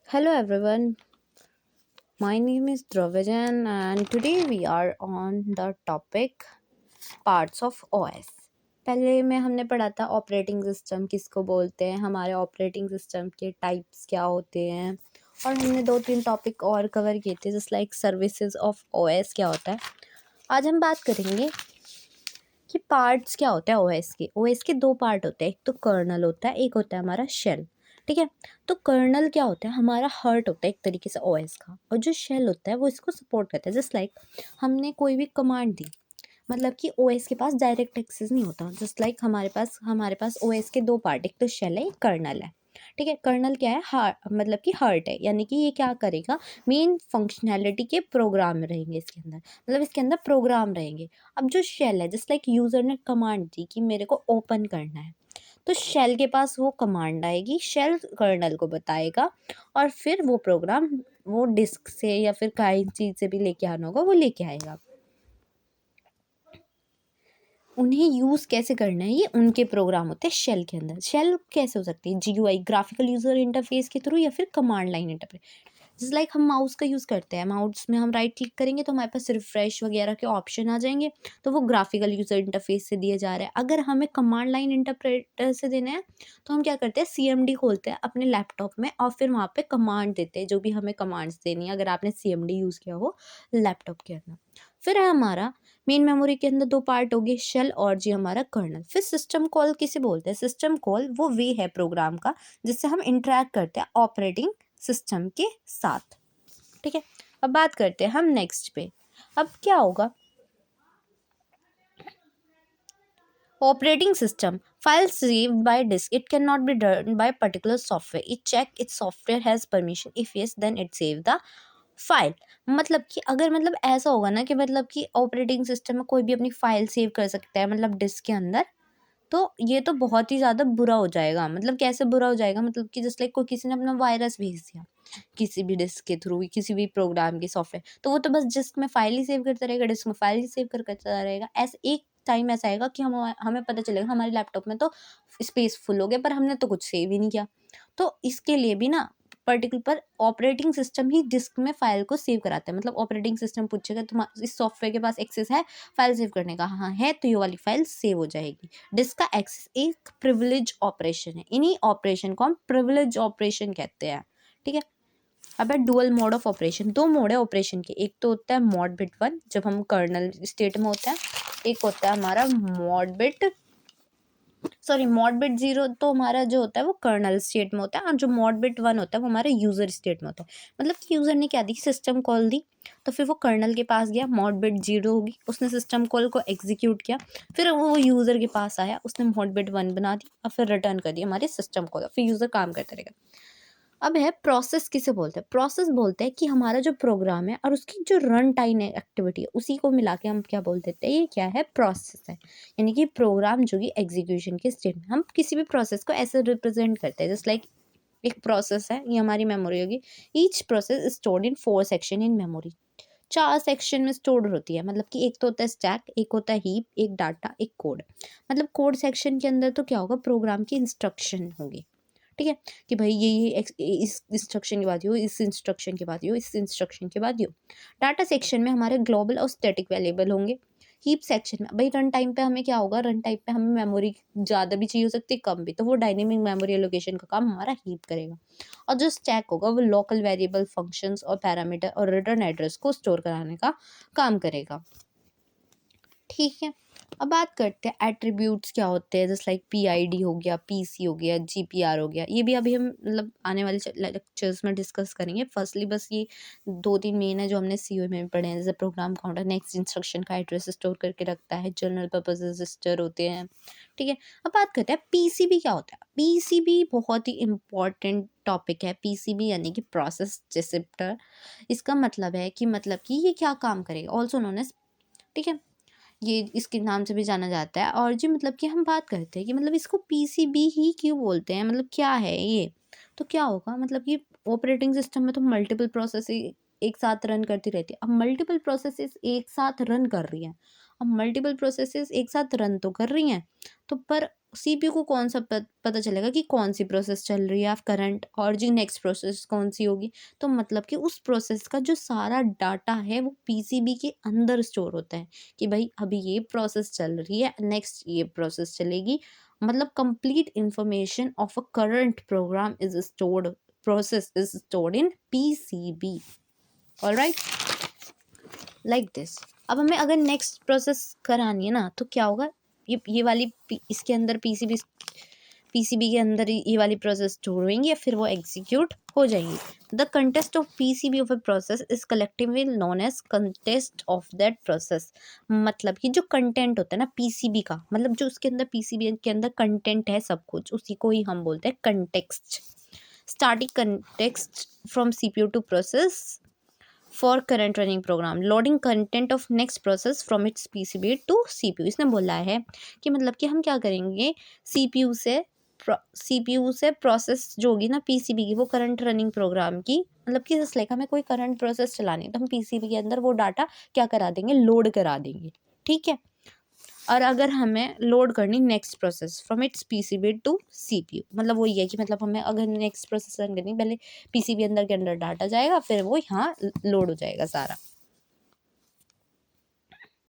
Hello everyone, my name is Dravijan and today we are on the topic parts of OS। पहले में हमने पढ़ा था operating system किसको बोलते हैं, हमारे ऑपरेटिंग सिस्टम के टाइप्स क्या होते हैं और हमने 2-3 टॉपिक और कवर किए थे just like services of OS क्या होता है। आज हम बात करेंगे कि पार्ट्स क्या होते हैं ओएस के 2 पार्ट होते हैं, एक तो कर्नल होता है, एक होता है हमारा शेल। ठीक है, तो कर्नल क्या होता है, हमारा हार्ट होता है एक तरीके से ओएस का, और जो शेल होता है वो इसको सपोर्ट करता है। जस्ट लाइक हमने कोई भी कमांड दी, मतलब कि ओएस के पास डायरेक्ट एक्सेस नहीं होता। जस्ट लाइक हमारे पास ओएस के 2 पार्ट, एक तो शेल है एक कर्नल है। ठीक है, कर्नल क्या है, हार्ट मतलब कि हार्ट है, यानी कि ये क्या करेगा, मेन फंक्शनैलिटी के प्रोग्राम रहेंगे इसके अंदर, मतलब इसके अंदर प्रोग्राम रहेंगे। अब जो शेल है, जस्ट लाइक यूज़र ने कमांड दी कि मेरे को ओपन करना है, तो शेल के पास वो कमांड आएगी, शेल कर्नल को बताएगा और फिर वो प्रोग्राम वो डिस्क से या फिर कहीं चीज़ से भी लेके आना होगा वो लेके आएगा। उन्हें यूज़ कैसे करना है, ये उनके प्रोग्राम होते हैं शेल के अंदर। शेल कैसे हो सकती है, जीयूआई ग्राफिकल यूज़र इंटरफेस के थ्रू या फिर कमांड लाइन इंटरफेस। जैसे लाइक हम माउस का यूज़ करते हैं, माउस में हम राइट क्लिक करेंगे तो हमारे पास रिफ्रेश वगैरह के ऑप्शन आ जाएंगे, तो वो ग्राफिकल यूज़र इंटरफेस से दिया जा रहा है। अगर हमें कमांड लाइन इंटरप्रेटर से देना है तो हम क्या करते हैं, सीएमडी खोलते हैं अपने लैपटॉप में और फिर वहाँ पे कमांड देते हैं जो भी हमें कमांड्स देनी है, अगर आपने सीएमडी यूज़ किया हो लैपटॉप के अंदर। फिर है हमारा मेन मेमोरी के अंदर 2 पार्ट हो गए, शेल और जी हमारा कर्नल। फिर सिस्टम कॉल किसे बोलते हैं, सिस्टम कॉल वो वे है प्रोग्राम का जिससे हम इंटरेक्ट करते हैं ऑपरेटिंग सिस्टम के साथ। ठीक है, अब बात करते हैं हम नेक्स्ट पे। अब क्या होगा, operating system files saved by disk, it cannot be done by particular software, it check its software has permission, if yes then it save the file. मतलब कि अगर मतलब ऐसा होगा ना कि मतलब कि ऑपरेटिंग सिस्टम में कोई भी अपनी फाइल सेव कर सकता है मतलब डिस्क के अंदर, तो ये तो बहुत ही ज़्यादा बुरा हो जाएगा। मतलब कैसे बुरा हो जाएगा, मतलब कि जस्ट लाइक कोई किसी ने अपना वायरस भेज दिया किसी भी डिस्क के थ्रू, किसी भी प्रोग्राम के सॉफ्टवेयर, तो वो तो बस डिस्क में फाइल ही सेव करता रहेगा, डिस्क में फाइल ही सेव करता रहेगा। ऐसे एक टाइम ऐसा आएगा कि हम हमें पता चलेगा हमारे लैपटॉप में तो स्पेस फुल हो गया पर हमने तो कुछ सेव ही नहीं किया। तो इसके लिए भी ना पर्टिकुलर पर ऑपरेटिंग सिस्टम ही डिस्क में फाइल को सेव कराता है। मतलब ऑपरेटिंग सिस्टम पूछेगा तुम इस सॉफ्टवेयर के पास एक्सेस है फाइल सेव करने का, हाँ है, तो ये वाली फाइल सेव हो जाएगी। डिस्क का एक्सेस एक प्रिविलेज ऑपरेशन है, इन्हीं ऑपरेशन को हम प्रिविलेज ऑपरेशन कहते हैं। ठीक है, अब है dual mode of operation. 2 mode है ऑपरेशन के, एक तो होता है मॉड बिट 1 जब हम कर्नल स्टेट में होता है, एक होता है हमारा मॉड बिट 0 तो हमारा जो होता है वो कर्नल स्टेट में होता है, और जो मॉड बिट 1 होता है वो हमारे यूज़र स्टेट में होता है। मतलब कि यूज़र ने क्या दी, सिस्टम कॉल दी, तो फिर वो कर्नल के पास गया, मॉड बिट 0 होगी, उसने सिस्टम कॉल को एग्जीक्यूट किया, फिर वो यूज़र के पास आया, उसने मॉड बिट 1 बना दी और फिर रिटर्न कर दिया हमारे सिस्टम कॉल, फिर यूज़र काम करता रहेगा। अब है प्रोसेस किसे बोलते हैं, प्रोसेस बोलते हैं कि हमारा जो प्रोग्राम है और उसकी जो रन टाइम एक्टिविटी है उसी को मिला के हम क्या बोल देते हैं, ये क्या है, प्रोसेस है। यानी कि प्रोग्राम जो कि एग्जीक्यूशन के स्टेट में, हम किसी भी प्रोसेस को ऐसे रिप्रेजेंट करते हैं जस्ट लाइक एक प्रोसेस है, ये हमारी मेमोरी होगी। Each process stored in 4 section in memory, 4 section में स्टोर्ड होती है। मतलब कि एक तो होता है स्टैक, एक होता है हीप, एक डाटा, एक कोड। मतलब कोड सेक्शन के अंदर तो क्या होगा, प्रोग्राम की इंस्ट्रक्शन होगी। ठीक है, कि भाई इस इंस्ट्रक्शन के बाद यो, इस इंस्ट्रक्शन के बाद यो, इस इंस्ट्रक्शन के बाद यो। डाटा सेक्शन में हमारे ग्लोबल और स्टैटिक वेरिएबल होंगे। हीप सेक्शन में भाई रन टाइम पे हमें क्या होगा, रन टाइम पे हमें मेमोरी ज़्यादा भी चाहिए हो सकती है कम भी, तो वो डायनेमिक मेमोरी एलोकेशन का काम हमारा हीप करेगा। और जो स्टैक होगा वो लोकल वेरिएबल फंक्शंस और पैरामीटर और रिटर्न एड्रेस को स्टोर कराने का काम करेगा। ठीक है, अब बात करते हैं एट्रीब्यूट्स क्या होते हैं, जस्ट लाइक पीआईडी हो गया, पीसी हो गया, जीपीआर हो गया। ये भी अभी हम मतलब आने वाले लेक्चर्स में डिस्कस करेंगे। फर्स्टली बस ये 2-3 मेन है जो हमने सीओ में पढ़े हैं, जैसे प्रोग्राम काउंटर नेक्स्ट इंस्ट्रक्शन का एड्रेस स्टोर करके रखता है, जनरल पर्पज रजिस्टर होते हैं। ठीक है, अब बात करते हैं पीसीबी क्या होता है। पीसीबी बहुत ही इंपॉर्टेंट टॉपिक है। पीसीबी यानी कि प्रोसेस डिस्क्रिप्टर। इसका मतलब कि ये क्या काम करेगा, ऑल्सो नोन एज, ठीक है, ये इसके नाम से भी जाना जाता है। और जी मतलब कि हम बात करते हैं कि मतलब इसको पीसीबी ही क्यों बोलते हैं, मतलब क्या है ये, तो क्या होगा, मतलब कि ऑपरेटिंग सिस्टम में तो मल्टीपल प्रोसेस एक साथ रन करती रहती है। अब मल्टीपल प्रोसेसेस एक साथ रन कर रही हैं, अब मल्टीपल प्रोसेसेस एक साथ रन तो कर रही हैं, तो पर सीपीयू को कौन सा पता चलेगा कि कौन सी प्रोसेस चल रही है करंट, और जी नेक्स्ट प्रोसेस कौन सी होगी। तो मतलब कि उस प्रोसेस का जो सारा डाटा है वो पीसीबी के अंदर स्टोर होता है कि भाई अभी ये प्रोसेस चल रही है, नेक्स्ट ये प्रोसेस चलेगी। मतलब complete information of a current program is stored, process is stored in PCB. Alright, like this. अब हमें अगर नेक्स्ट प्रोसेस करानी है ना, तो क्या होगा, ये वाली इसके अंदर पीसीबी के अंदर ये वाली प्रोसेस स्टोर होंगी या फिर वो एग्जीक्यूट हो जाएंगी। The context of PCB of a process is collectively known as context of that process. मतलब कि जो कंटेंट होता है ना पीसीबी का, मतलब जो उसके अंदर पीसीबी के अंदर कंटेंट है सब कुछ, उसी को ही हम बोलते हैं context. Starting context from CPU to process for current running program, loading content of next process from its PCB to CPU. इसने बोला है कि मतलब कि हम क्या करेंगे, सीपीयू से प्रोसेस जो होगी ना पीसीबी की, वो करंट रनिंग प्रोग्राम की, मतलब कि जस्ट लाइक हमें कोई करंट प्रोसेस चलानी है तो हम पीसीबी के अंदर वो डाटा क्या करा देंगे, लोड करा देंगे। ठीक है, और अगर हमें लोड करनी next process from its PCB to CPU, मतलब वो ये है कि मतलब हमें अगर नेक्स्ट प्रोसेस रन करनी, पहले पीसीबी अंदर के अंदर डाटा जाएगा, फिर वो यहाँ लोड हो जाएगा सारा।